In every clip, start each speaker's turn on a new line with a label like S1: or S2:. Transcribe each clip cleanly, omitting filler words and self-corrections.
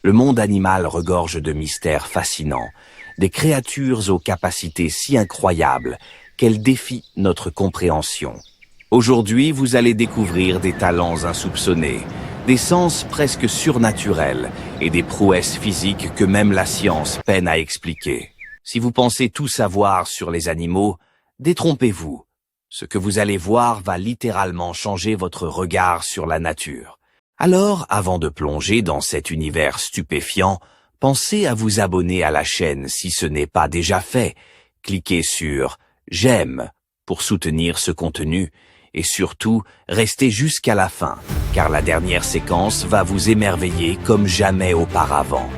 S1: Le monde animal regorge de mystères fascinants, des créatures aux capacités si incroyables qu'elles défient notre compréhension. Aujourd'hui, vous allez découvrir des talents insoupçonnés, des sens presque surnaturels et des prouesses physiques que même la science peine à expliquer. Si vous pensez tout savoir sur les animaux, détrompez-vous. Ce que vous allez voir va littéralement changer votre regard sur la nature. Alors, avant de plonger dans cet univers stupéfiant, pensez à vous abonner à la chaîne si ce n'est pas déjà fait. Cliquez sur « J'aime » pour soutenir ce contenu et surtout, restez jusqu'à la fin, car la dernière séquence va vous émerveiller comme jamais auparavant.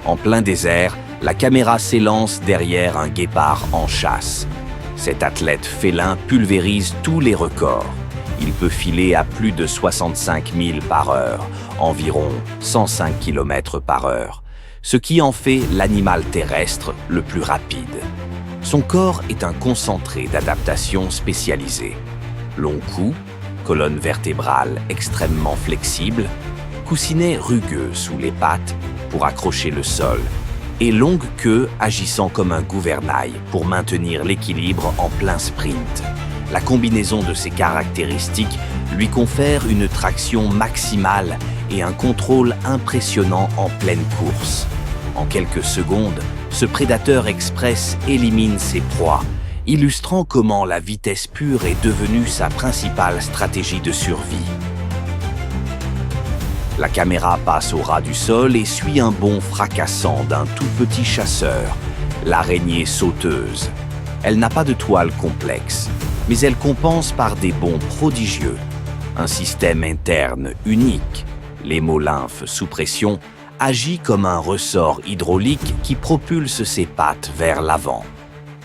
S1: En plein désert, la caméra s'élance derrière un guépard en chasse. Cet athlète félin pulvérise tous les records. Il peut filer à plus de 65 000 par heure, environ 105 km par heure, ce qui en fait l'animal terrestre le plus rapide. Son corps est un concentré d'adaptation spécialisée. Long cou, colonne vertébrale extrêmement flexible, coussinet rugueux sous les pattes pour accrocher le sol, et longue queue agissant comme un gouvernail pour maintenir l'équilibre en plein sprint. La combinaison de ces caractéristiques lui confère une traction maximale et un contrôle impressionnant en pleine course. En quelques secondes, ce prédateur express élimine ses proies, illustrant comment la vitesse pure est devenue sa principale stratégie de survie. La caméra passe au ras du sol et suit un bond fracassant d'un tout petit chasseur, l'araignée sauteuse. Elle n'a pas de toile complexe, mais elle compense par des bonds prodigieux. Un système interne unique, l'hémolymphe sous pression, agit comme un ressort hydraulique qui propulse ses pattes vers l'avant.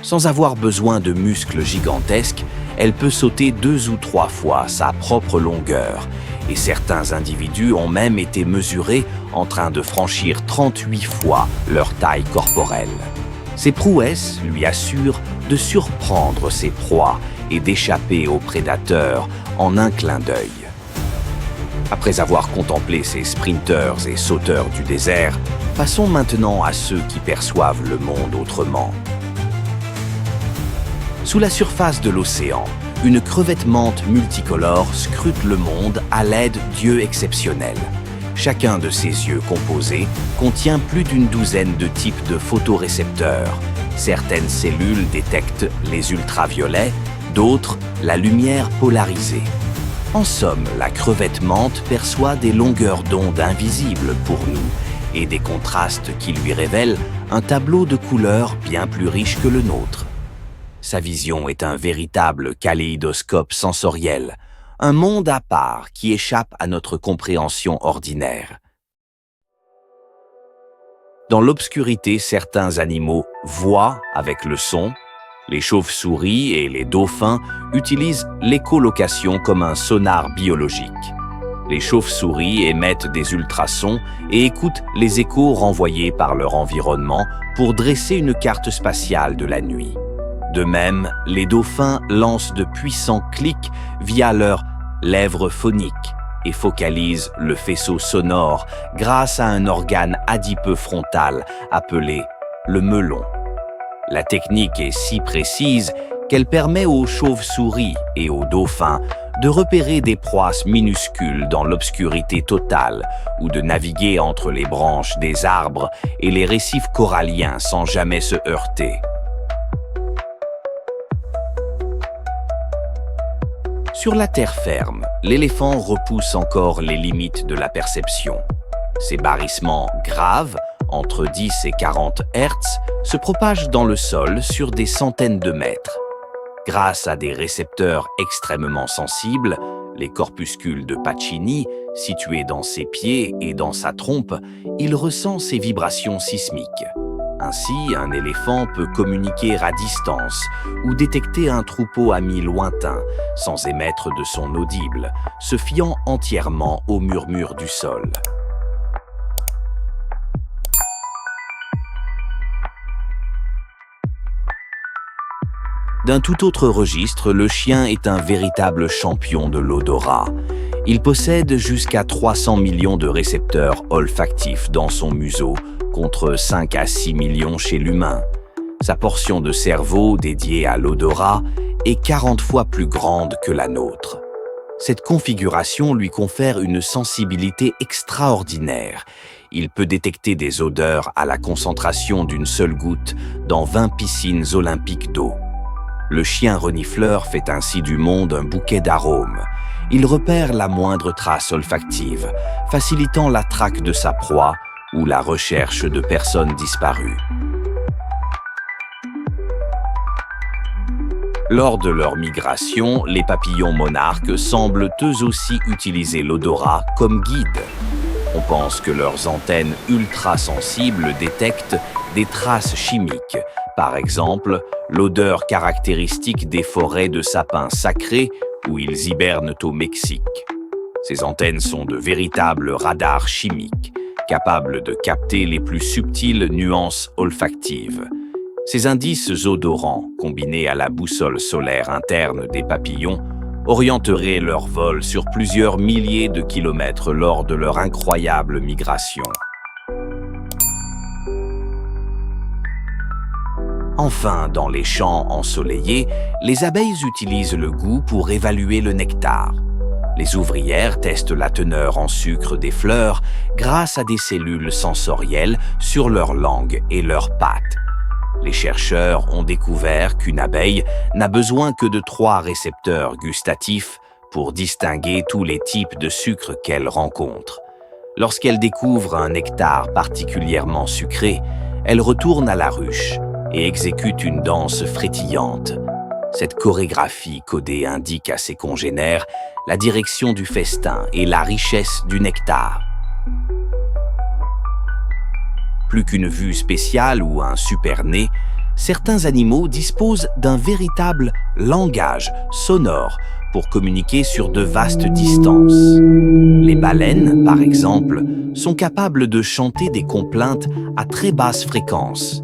S1: Sans avoir besoin de muscles gigantesques, elle peut sauter 2 ou 3 fois sa propre longueur, et certains individus ont même été mesurés en train de franchir 38 fois leur taille corporelle. Ces prouesses lui assurent de surprendre ses proies et d'échapper aux prédateurs en un clin d'œil. Après avoir contemplé ces sprinteurs et sauteurs du désert, passons maintenant à ceux qui perçoivent le monde autrement. Sous la surface de l'océan, une crevette menthe multicolore scrute le monde à l'aide d'yeux exceptionnels. Chacun de ces yeux composés contient plus d'une douzaine de types de photorécepteurs. Certaines cellules détectent les ultraviolets, d'autres la lumière polarisée. En somme, la crevette menthe perçoit des longueurs d'onde invisibles pour nous et des contrastes qui lui révèlent un tableau de couleurs bien plus riche que le nôtre. Sa vision est un véritable kaléidoscope sensoriel, un monde à part qui échappe à notre compréhension ordinaire. Dans l'obscurité, certains animaux voient avec le son. Les chauves-souris et les dauphins utilisent l'écholocation comme un sonar biologique. Les chauves-souris émettent des ultrasons et écoutent les échos renvoyés par leur environnement pour dresser une carte spatiale de la nuit. De même, les dauphins lancent de puissants clics via leurs lèvres phoniques et focalisent le faisceau sonore grâce à un organe adipeux frontal appelé le melon. La technique est si précise qu'elle permet aux chauves-souris et aux dauphins de repérer des proies minuscules dans l'obscurité totale ou de naviguer entre les branches des arbres et les récifs coralliens sans jamais se heurter. Sur la terre ferme, l'éléphant repousse encore les limites de la perception. Ses barrissements graves, entre 10 et 40 Hz, se propagent dans le sol sur des centaines de mètres. Grâce à des récepteurs extrêmement sensibles, les corpuscules de Pacini, situés dans ses pieds et dans sa trompe, il ressent ces vibrations sismiques. Ainsi, un éléphant peut communiquer à distance ou détecter un troupeau ami lointain sans émettre de son audible, se fiant entièrement au murmure du sol. D'un tout autre registre, le chien est un véritable champion de l'odorat. Il possède jusqu'à 300 millions de récepteurs olfactifs dans son museau, contre 5 à 6 millions chez l'humain. Sa portion de cerveau dédiée à l'odorat est 40 fois plus grande que la nôtre. Cette configuration lui confère une sensibilité extraordinaire. Il peut détecter des odeurs à la concentration d'une seule goutte dans 20 piscines olympiques d'eau. Le chien renifleur fait ainsi du monde un bouquet d'arômes. Il repère la moindre trace olfactive, facilitant la traque de sa proie ou la recherche de personnes disparues. Lors de leur migration, les papillons monarques semblent eux aussi utiliser l'odorat comme guide. On pense que leurs antennes ultra-sensibles détectent des traces chimiques, par exemple l'odeur caractéristique des forêts de sapins sacrés où ils hibernent au Mexique. Ces antennes sont de véritables radars chimiques, capables de capter les plus subtiles nuances olfactives. Ces indices odorants, combinés à la boussole solaire interne des papillons, orienteraient leur vol sur plusieurs milliers de kilomètres lors de leur incroyable migration. Enfin, dans les champs ensoleillés, les abeilles utilisent le goût pour évaluer le nectar. Les ouvrières testent la teneur en sucre des fleurs grâce à des cellules sensorielles sur leur langue et leurs pattes. Les chercheurs ont découvert qu'une abeille n'a besoin que de 3 récepteurs gustatifs pour distinguer tous les types de sucre qu'elle rencontre. Lorsqu'elle découvre un nectar particulièrement sucré, elle retourne à la ruche et exécute une danse frétillante. Cette chorégraphie codée indique à ses congénères la direction du festin et la richesse du nectar. Plus qu'une vue spéciale ou un super nez, certains animaux disposent d'un véritable langage sonore pour communiquer sur de vastes distances. Les baleines, par exemple, sont capables de chanter des complaintes à très basse fréquence.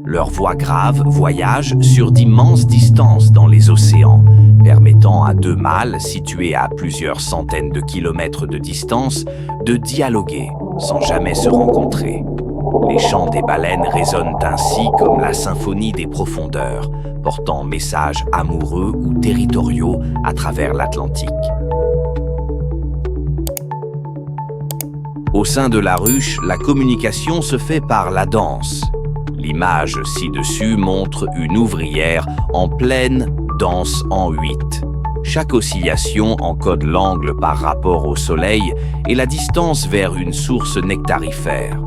S1: Leur voix grave voyage sur d'immenses distances dans les océans, permettant à 2 mâles situés à plusieurs centaines de kilomètres de distance de dialoguer sans jamais se rencontrer. Les chants des baleines résonnent ainsi comme la symphonie des profondeurs, portant messages amoureux ou territoriaux à travers l'Atlantique. Au sein de la ruche, la communication se fait par la danse. L'image ci-dessus montre une ouvrière en pleine danse en 8. Chaque oscillation encode l'angle par rapport au soleil et la distance vers une source nectarifère.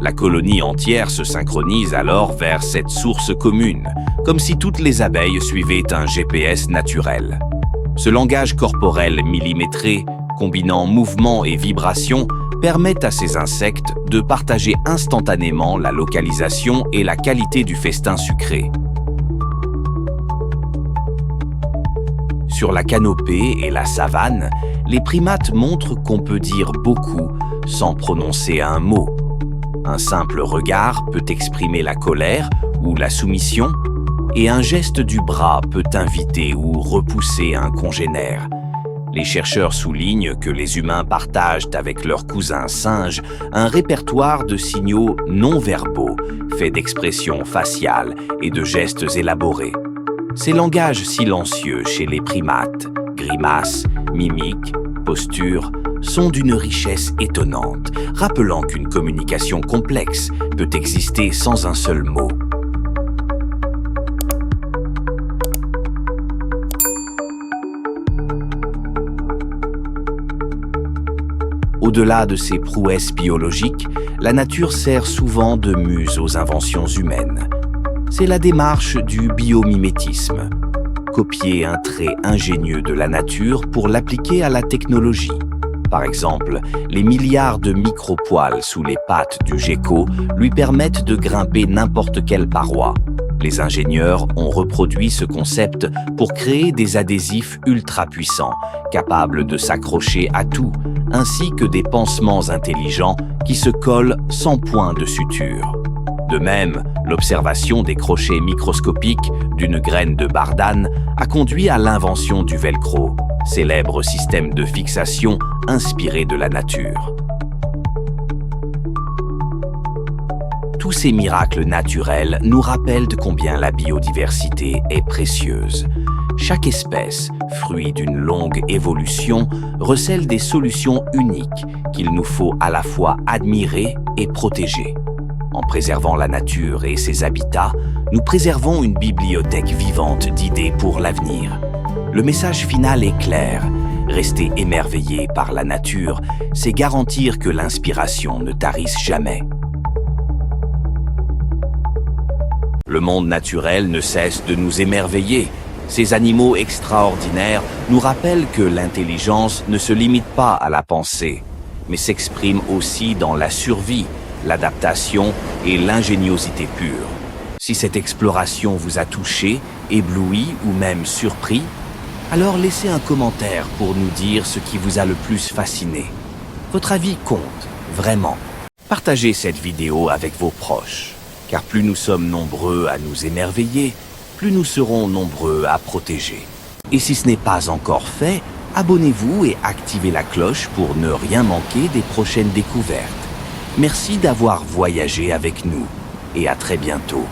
S1: La colonie entière se synchronise alors vers cette source commune, comme si toutes les abeilles suivaient un GPS naturel. Ce langage corporel millimétré, combinant mouvement et vibration, permet à ces insectes de partager instantanément la localisation et la qualité du festin sucré. Sur la canopée et la savane, les primates montrent qu'on peut dire beaucoup sans prononcer un mot. Un simple regard peut exprimer la colère ou la soumission, et un geste du bras peut inviter ou repousser un congénère. Les chercheurs soulignent que les humains partagent avec leurs cousins singes un répertoire de signaux non-verbaux, fait d'expressions faciales et de gestes élaborés. Ces langages silencieux chez les primates, grimaces, mimiques, postures, sont d'une richesse étonnante, rappelant qu'une communication complexe peut exister sans un seul mot. Au-delà de ces prouesses biologiques, la nature sert souvent de muse aux inventions humaines. C'est la démarche du biomimétisme. Copier un trait ingénieux de la nature pour l'appliquer à la technologie. Par exemple, les milliards de micro-poils sous les pattes du gecko lui permettent de grimper n'importe quelle paroi. Les ingénieurs ont reproduit ce concept pour créer des adhésifs ultra puissants, capables de s'accrocher à tout, ainsi que des pansements intelligents qui se collent sans point de suture. De même, l'observation des crochets microscopiques d'une graine de bardane a conduit à l'invention du velcro, célèbre système de fixation inspiré de la nature. Tous ces miracles naturels nous rappellent de combien la biodiversité est précieuse. Chaque espèce, fruit d'une longue évolution, recèle des solutions uniques qu'il nous faut à la fois admirer et protéger. En préservant la nature et ses habitats, nous préservons une bibliothèque vivante d'idées pour l'avenir. Le message final est clair. Rester émerveillé par la nature, c'est garantir que l'inspiration ne tarisse jamais. Le monde naturel ne cesse de nous émerveiller. Ces animaux extraordinaires nous rappellent que l'intelligence ne se limite pas à la pensée, mais s'exprime aussi dans la survie, l'adaptation et l'ingéniosité pure. Si cette exploration vous a touché, ébloui ou même surpris, alors laissez un commentaire pour nous dire ce qui vous a le plus fasciné. Votre avis compte, vraiment. Partagez cette vidéo avec vos proches, car plus nous sommes nombreux à nous émerveiller, plus nous serons nombreux à protéger. Et si ce n'est pas encore fait, abonnez-vous et activez la cloche pour ne rien manquer des prochaines découvertes. Merci d'avoir voyagé avec nous et à très bientôt.